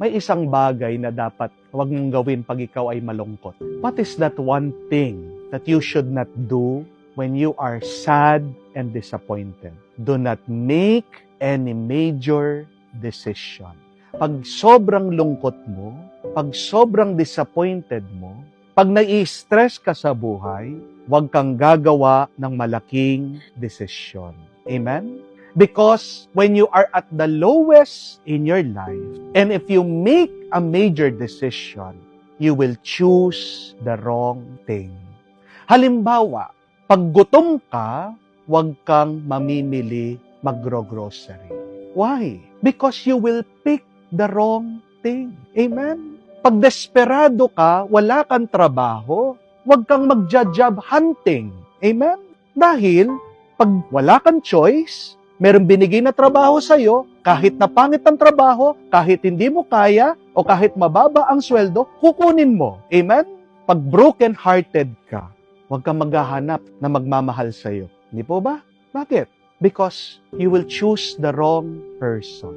may isang bagay na dapat huwag mong gawin pag ikaw ay malungkot. What is that one thing that you should not do when you are sad and disappointed? Do not make any major decision. Pag sobrang lungkot mo, pag sobrang disappointed mo, pag nai-stress ka sa buhay, huwag kang gagawa ng malaking desisyon. Amen? Because when you are at the lowest in your life, and if you make a major decision, you will choose the wrong thing. Halimbawa, pag gutom ka, huwag kang mamimili magro-grocery. Why? Because you will pick the wrong thing. Amen? Pag desperado ka, wala kang trabaho, huwag kang magja-job hunting. Amen? Dahil, pag wala kang choice, merong binigay na trabaho sa'yo, kahit na pangit ang trabaho, kahit hindi mo kaya, o kahit mababa ang sweldo, kukunin mo. Amen? Pag broken-hearted ka, huwag kang maghahanap na magmamahal sa'yo. Hindi po ba? Bakit? Because you will choose the wrong person.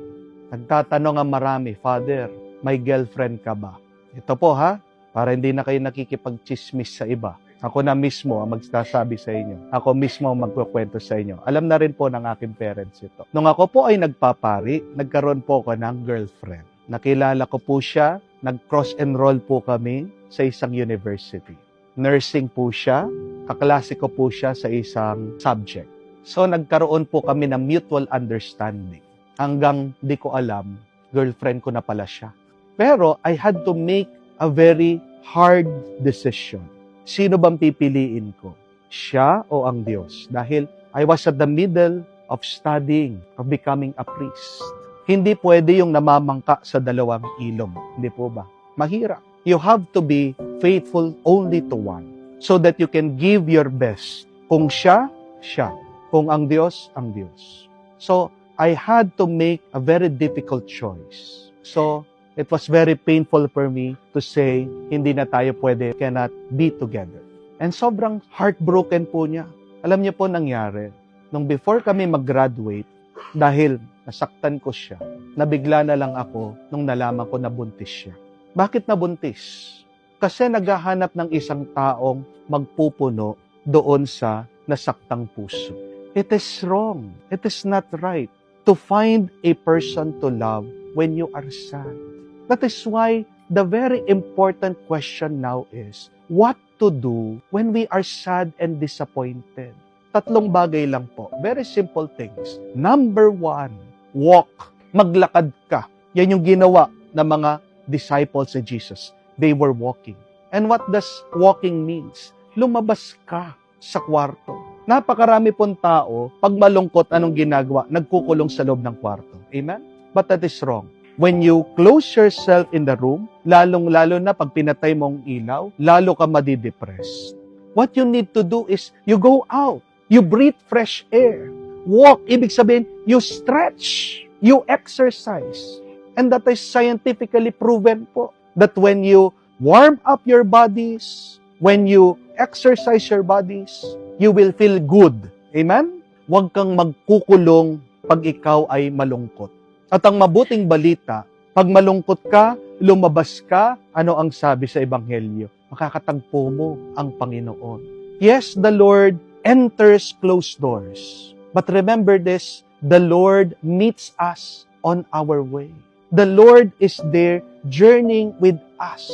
Nagtatanong ang marami, Father, may girlfriend ka ba? Ito po ha, para hindi na kayo nakikipag-chismis sa iba. Ako na mismo ang magsasabi sa inyo. Ako mismo ang magkukwento sa inyo. Alam na rin po ng aking parents ito. Nung ako po ay nagpapari, nagkaroon po ako ng girlfriend. Nakilala ko po siya, nag-cross-enroll po kami sa isang university. Nursing po siya, kaklase ko po siya sa isang subject. So nagkaroon po kami ng mutual understanding. Hanggang di ko alam, girlfriend ko na pala siya. Pero I had to make a very hard decision. Sino bang pipiliin ko? Siya o ang Diyos? Dahil I was at the middle of studying, of becoming a priest. Hindi pwede yung namamangka sa dalawang ilog. Hindi po ba? Mahirap. You have to be faithful only to one so that you can give your best. Kung siya, siya. Kung ang Diyos, ang Diyos. So, I had to make a very difficult choice. So, it was very painful for me to say, hindi na tayo pwede, cannot be together. And sobrang heartbroken po niya. Alam niyo po nangyari, nung before kami mag-graduate, dahil nasaktan ko siya, nabigla na lang ako nung nalaman ko na buntis siya. Bakit nabuntis? Kasi naghahanap ng isang taong magpupuno doon sa nasaktang puso. It is wrong. It is not right to find a person to love when you are sad. That is why the very important question now is, what to do when we are sad and disappointed? Tatlong bagay lang po. Very simple things. Number one, walk. Maglakad ka. Yan yung ginawa ng mga disciples ni Jesus. They were walking. And what does walking means? Lumabas ka sa kwarto. Napakarami pong tao, pag malungkot, anong ginagawa? Nagkukulong sa loob ng kwarto. Amen? But that is wrong. When you close yourself in the room, lalong-lalo na pag pinatay mong ilaw, lalo ka madidepress. What you need to do is, you go out. You breathe fresh air. Walk. Ibig sabihin, you stretch. You exercise. And that is scientifically proven po. That when you warm up your bodies, when you exercise your bodies, you will feel good. Amen? Huwag kang magkukulong pag ikaw ay malungkot. At ang mabuting balita, pag malungkot ka, lumabas ka, ano ang sabi sa Ebanghelyo? Makakatagpo mo ang Panginoon. Yes, the Lord enters closed doors. But remember this, the Lord meets us on our way. The Lord is there journeying with us.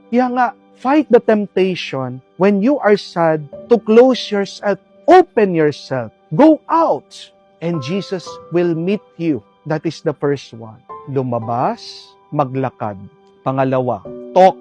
Kaya nga, fight the temptation when you are sad to close yourself, open yourself, go out, and Jesus will meet you. That is the first one. Lumabas, maglakad. Pangalawa, talk.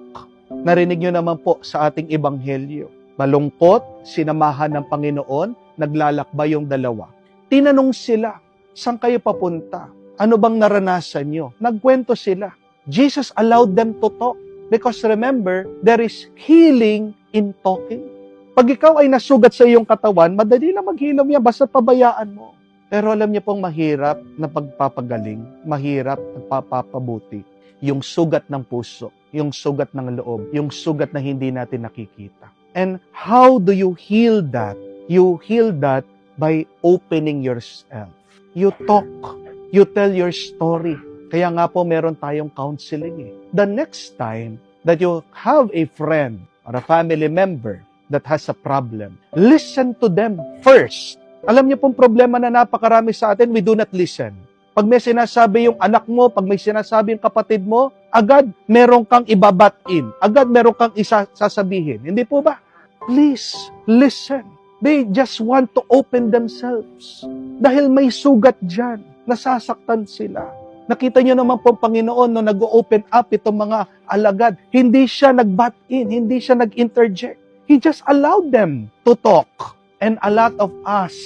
Narinig nyo naman po sa ating ebanghelyo. Malungkot, sinamahan ng Panginoon, naglalakbay yung dalawa. Tinanong sila, saan kayo papunta? Ano bang naranasan nyo? Nagkwento sila. Jesus allowed them to talk. Because remember, there is healing in talking. Pag ikaw ay nasugat sa iyong katawan, madali lang maghilom yan, basta pabayaan mo. Pero alam niyo pong mahirap na pagpapagaling, mahirap nagpapapabuti. Yung sugat ng puso, yung sugat ng loob, yung sugat na hindi natin nakikita. And how do you heal that? You heal that by opening yourself. You talk. You tell your story. Kaya nga po meron tayong counseling. The next time that you have a friend or a family member that has a problem, listen to them first. Alam niyo pong problema na napakarami sa atin, we do not listen. Pag may sinasabi yung anak mo, pag may sinasabi yung kapatid mo, agad meron kang ibabatin. Agad meron kang sasabihin. Hindi po ba? Please, listen. They just want to open themselves. Dahil may sugat dyan. Nasasaktan sila. Nakita niyo naman po, Panginoon, no nag-open up itong mga alagad. Hindi siya nag-butt-in. Hindi siya nag-interject. He just allowed them to talk. And a lot of us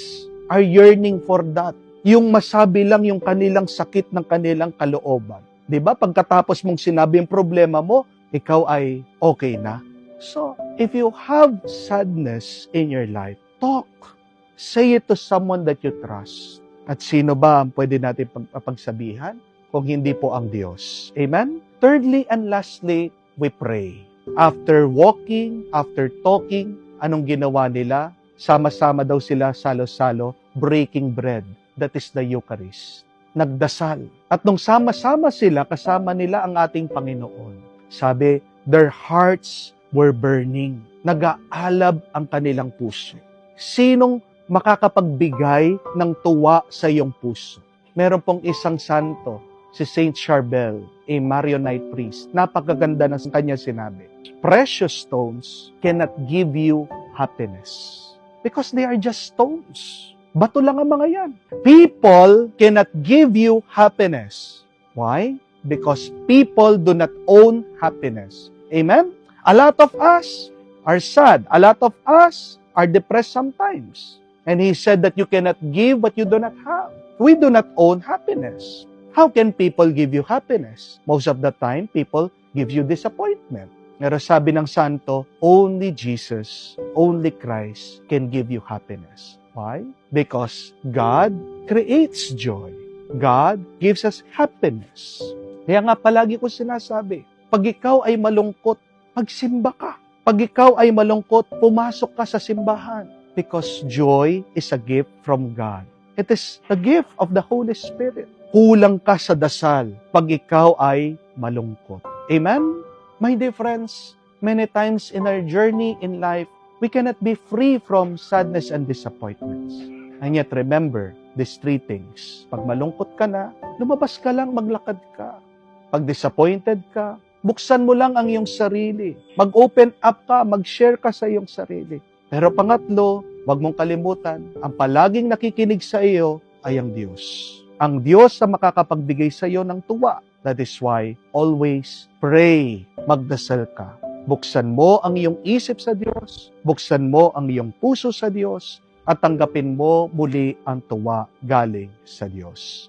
are yearning for that. Yung masabi lang yung kanilang sakit ng kanilang kalooban. Diba? Pagkatapos mong sinabi yung problema mo, ikaw ay okay na. So, if you have sadness in your life, talk. Say it to someone that you trust. At sino ba ang pwede natin pagsabihan kung hindi po ang Diyos? Amen? Thirdly and lastly, we pray. After walking, after talking, anong ginawa nila? Sama-sama daw sila, salo-salo, breaking bread. That is the Eucharist. Nagdasal. At nung sama-sama sila, kasama nila ang ating Panginoon. Sabi, their hearts were burning. Nag-aalab ang kanilang puso. Sinong makakapagbigay ng tuwa sa iyong puso? Meron pong isang santo, si Saint Charbel, a Maronite priest. Napakaganda ng kanya sinabi. Precious stones cannot give you happiness. Because they are just stones. Bato lang ang mga yan. People cannot give you happiness. Why? Because people do not own happiness. Amen? A lot of us are sad. A lot of us are depressed sometimes. And he said that you cannot give what you do not have. We do not own happiness. How can people give you happiness? Most of the time, people give you disappointment. Pero sabi ng santo, only Jesus, only Christ can give you happiness. Why? Because God creates joy. God gives us happiness. Kaya nga palagi ko sinasabi, pag ikaw ay malungkot, magsimba ka. Pag ikaw ay malungkot, pumasok ka sa simbahan. Because joy is a gift from God. It is a gift of the Holy Spirit. Kulang ka sa dasal pag ikaw ay malungkot. Amen? My dear friends, many times in our journey in life, we cannot be free from sadness and disappointments. And yet remember these three things. Pag malungkot ka na, lumabas ka lang, maglakad ka. Pag disappointed ka, buksan mo lang ang iyong sarili. Mag-open up ka, mag-share ka sa iyong sarili. Pero pangatlo, huwag mong kalimutan, ang palaging nakikinig sa iyo ay ang Diyos. Ang Diyos na makakapagbigay sa iyo ng tuwa. That is why, always pray, magdasal ka. Buksan mo ang iyong isip sa Diyos, buksan mo ang iyong puso sa Diyos, at tanggapin mo muli ang tuwa galing sa Diyos.